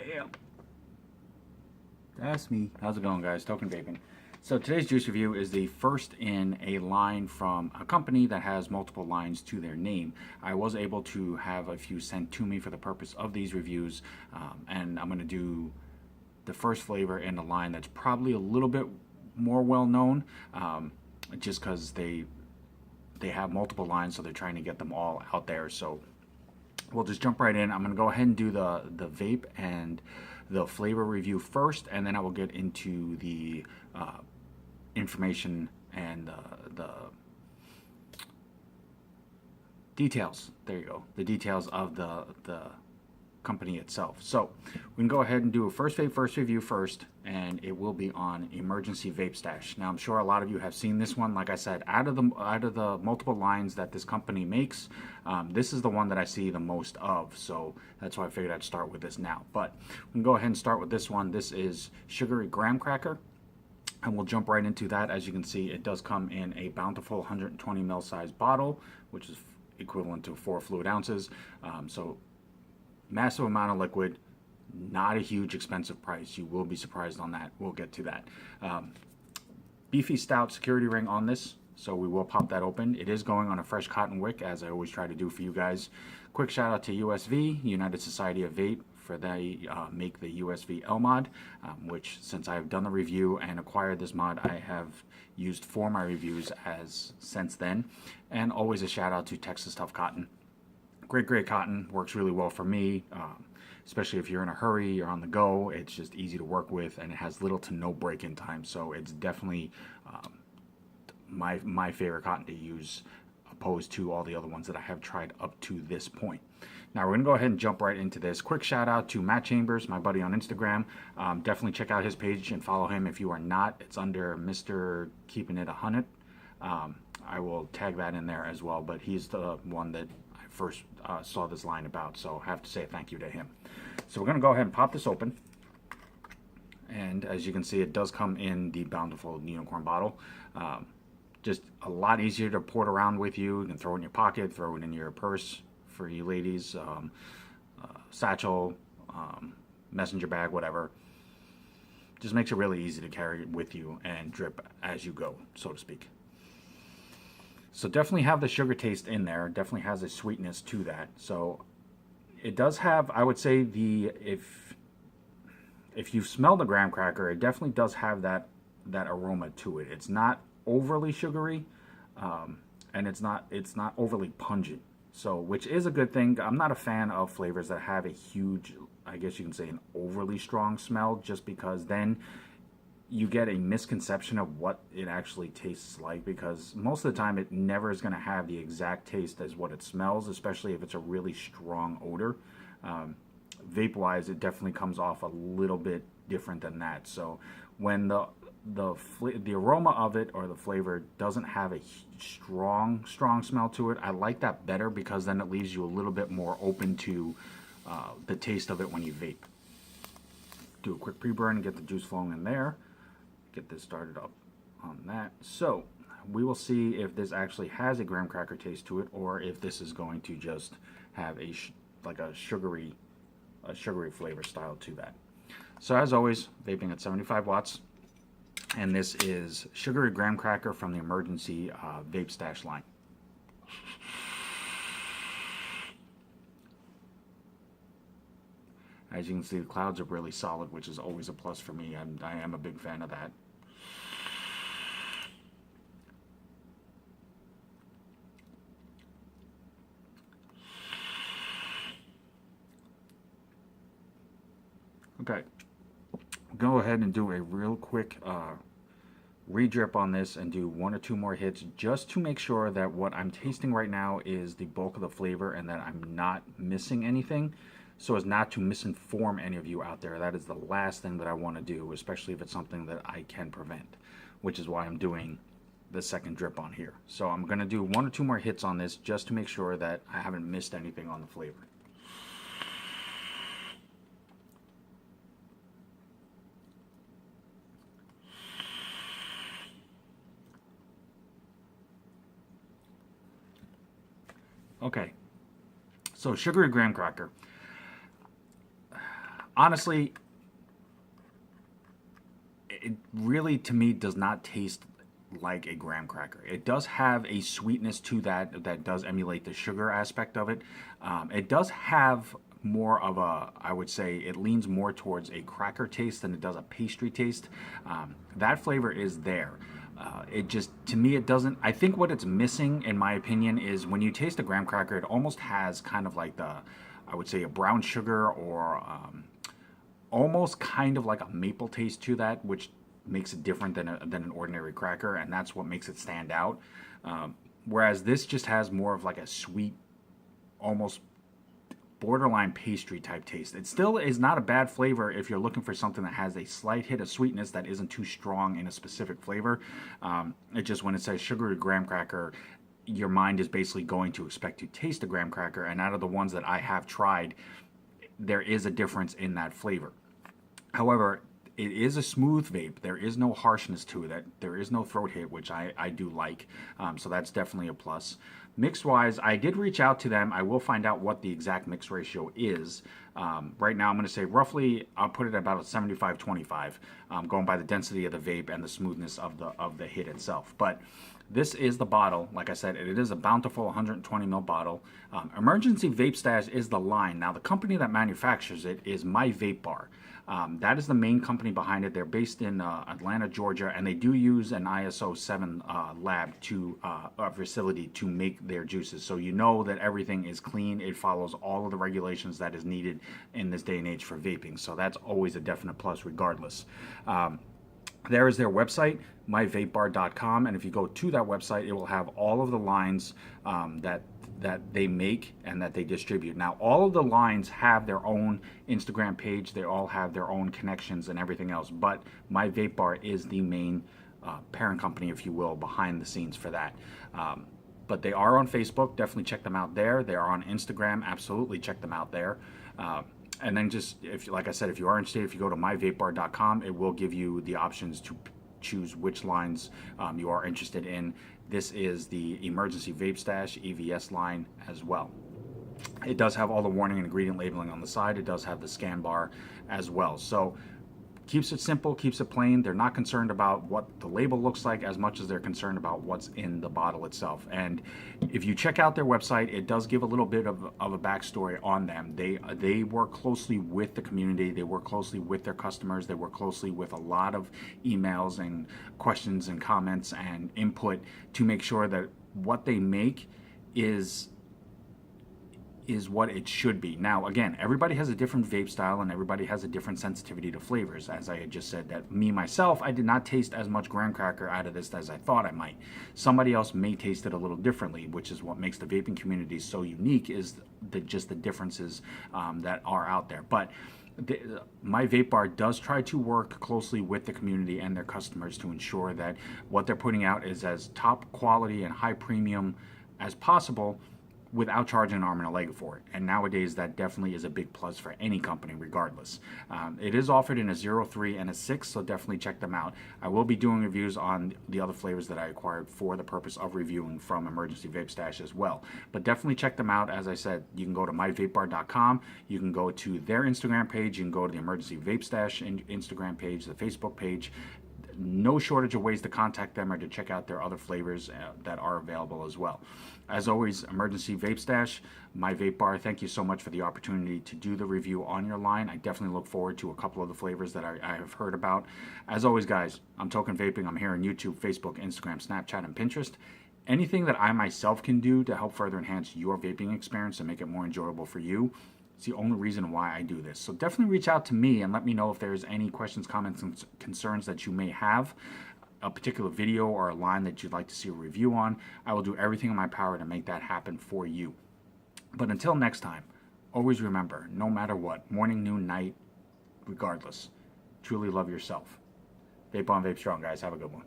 Yeah. That's me. How's it going, guys? Token Vaping. So today's juice review is the first in a line from a company that has multiple lines to their name. I was able to have a few sent to me for the purpose of these reviews, and I'm going to do the first flavor in a line that's probably a little bit more well known, just because they have multiple lines, so they're trying to get them all out there. So we'll just jump right in. I'm going to go ahead and do the vape and the flavor review first, and then I will get into the information and the details. There you go. The details of the company itself. So we can go ahead and do a first vape first review first, and it will be on Emergency Vape Stash. Now I'm sure a lot of you have seen this one. Like I said, out of the multiple lines that this company makes, this is the one that I see the most of, so that's why I figured I'd start with this now. But we can go ahead and start with this one. This is Sugary Graham Cracker, and we'll jump right into that. As you can see, it does come in a Bountiful 120 ml size bottle, which is equivalent to 4 fluid ounces. So massive amount of liquid, not a huge expensive price. You will be surprised on that. We'll get to that. Beefy stout security ring on this, so we will pop that open. It is going on a fresh cotton wick, as I always try to do for you guys. Quick shout out to USV, United Society of Vape, for they make the USV L mod, which since I've done the review and acquired this mod, I have used for my reviews since then. And always a shout out to Texas Tough Cotton. Great cotton, works really well for me, especially if you're in a hurry, you're on the go. It's just easy to work with, and it has little to no break-in time, so it's definitely my favorite cotton to use, opposed to all the other ones that I have tried up to this point. Now we're going to go ahead and jump right into this. Quick shout out to Matt Chambers, my buddy on Instagram. Definitely check out his page and follow him if you are not. It's under Mr. Keeping It 100. I will tag that in there as well, but he's the one that first saw this line about, so I have to say thank you to him. So we're going to go ahead and pop this open, and as you can see, it does come in the Bountiful unicorn bottle. Just a lot easier to port around with you. You can throw it in your pocket, throw it in your purse for you ladies, satchel, messenger bag, whatever. Just makes it really easy to carry it with you and drip as you go, so to speak. So definitely have the sugar taste in there. Definitely has a sweetness to that. So it does have, I would say, if you smell the graham cracker, it definitely does have that aroma to it. It's not overly sugary, and it's not overly pungent. So, which is a good thing. I'm not a fan of flavors that have a huge, I guess you can say, an overly strong smell, just because then you get a misconception of what it actually tastes like, because most of the time it never is going to have the exact taste as what it smells, especially if it's a really strong odor. Vape wise, it definitely comes off a little bit different than that. So when the aroma of it or the flavor doesn't have a strong smell to it, I like that better, because then it leaves you a little bit more open to the taste of it when you vape. Do a quick pre-burn and get the juice flowing in there. Get this started up on that. So we will see if this actually has a graham cracker taste to it, or if this is going to just have a sugary flavor style to that. So as always, vaping at 75 watts, and this is Sugary Graham Cracker from the Emergency Vape Stash line. As you can see, the clouds are really solid, which is always a plus for me. I am a big fan of that. Okay, go ahead and do a real quick re-drip on this and do 1 or 2 more hits, just to make sure that what I'm tasting right now is the bulk of the flavor and that I'm not missing anything, so as not to misinform any of you out there. That is the last thing that I want to do, especially if it's something that I can prevent, which is why I'm doing the second drip on here. So I'm going to do 1 or 2 more hits on this, just to make sure that I haven't missed anything on the flavor. Okay, so Sugary Graham Cracker. Honestly, it really, to me, does not taste like a graham cracker. It does have a sweetness to that does emulate the sugar aspect of it. It does have more of a, I would say, it leans more towards a cracker taste than it does a pastry taste. That flavor is there. It just, to me, it doesn't. I think what it's missing, in my opinion, is when you taste a graham cracker, it almost has kind of like I would say, a brown sugar or almost kind of like a maple taste to that, which makes it different than an ordinary cracker, and that's what makes it stand out. Whereas this just has more of like a sweet, almost borderline pastry type taste. It still is not a bad flavor if you're looking for something that has a slight hit of sweetness that isn't too strong in a specific flavor. It just, when it says sugary graham cracker, your mind is basically going to expect to taste a graham cracker, and out of the ones that I have tried, there is a difference in that flavor. However, it is a smooth vape. There is no harshness to it. There is no throat hit, which I do like. So that's definitely a plus. Mix-wise, I did reach out to them. I will find out what the exact mix ratio is. Right now, I'm going to say roughly, I'll put it at about a 75-25, going by the density of the vape and the smoothness of the hit itself. But this is the bottle. Like I said, it is a Bountiful 120 ml bottle. Emergency Vape Stash is the line. Now, the company that manufactures it is My Vape Bar. That is the main company behind it. They're based in Atlanta, Georgia, and they do use an ISO 7 lab facility to make their juices. So you know that everything is clean. It follows all of the regulations that is needed in this day and age for vaping. So that's always a definite plus regardless. There is their website, myvapebar.com, and if you go to that website, it will have all of the lines that they make and that they distribute. Now, all of the lines have their own Instagram page. They all have their own connections and everything else, but My Vape Bar is the main parent company, if you will, behind the scenes for that. But they are on Facebook. Definitely check them out there. They are on Instagram. Absolutely check them out there. And then just, like I said, if you are interested, if you go to myvapebar.com, it will give you the options to choose which lines you are interested in. This is the Emergency Vape Stash EVS line as well. It does have all the warning and ingredient labeling on the side. It does have the scan bar as well. So keeps it simple, keeps it plain. They're not concerned about what the label looks like as much as they're concerned about what's in the bottle itself. And if you check out their website, it does give a little bit of a backstory on them. They work closely with the community. They work closely with their customers. They work closely with a lot of emails and questions and comments and input to make sure that what they make is what it should be. Now, again, everybody has a different vape style and everybody has a different sensitivity to flavors. As I had just said, that myself, I did not taste as much graham cracker out of this as I thought I might. Somebody else may taste it a little differently, which is what makes the vaping community so unique, is just the differences that are out there. But My Vape Bar does try to work closely with the community and their customers to ensure that what they're putting out is as top quality and high premium as possible, without charging an arm and a leg for it. And nowadays, that definitely is a big plus for any company, regardless. It is offered in a 0.3 and a 6, so definitely check them out. I will be doing reviews on the other flavors that I acquired for the purpose of reviewing from Emergency Vape Stash as well. But definitely check them out. As I said, you can go to myvapebar.com. You can go to their Instagram page. You can go to the Emergency Vape Stash Instagram page, the Facebook page. No shortage of ways to contact them or to check out their other flavors that are available as well. As always, Emergency Vape Stash, My Vape Bar, thank you so much for the opportunity to do the review on your line. I definitely look forward to a couple of the flavors that I have heard about. As always, guys, I'm Token Vaping. I'm here on YouTube, Facebook, Instagram, Snapchat, and Pinterest. Anything that I myself can do to help further enhance your vaping experience and make it more enjoyable for you, it's the only reason why I do this. So definitely reach out to me and let me know if there's any questions, comments, and concerns that you may have, a particular video or a line that you'd like to see a review on. I will do everything in my power to make that happen for you. But until next time, always remember, no matter what, morning, noon, night, regardless, truly love yourself. Vape on, vape strong, guys. Have a good one.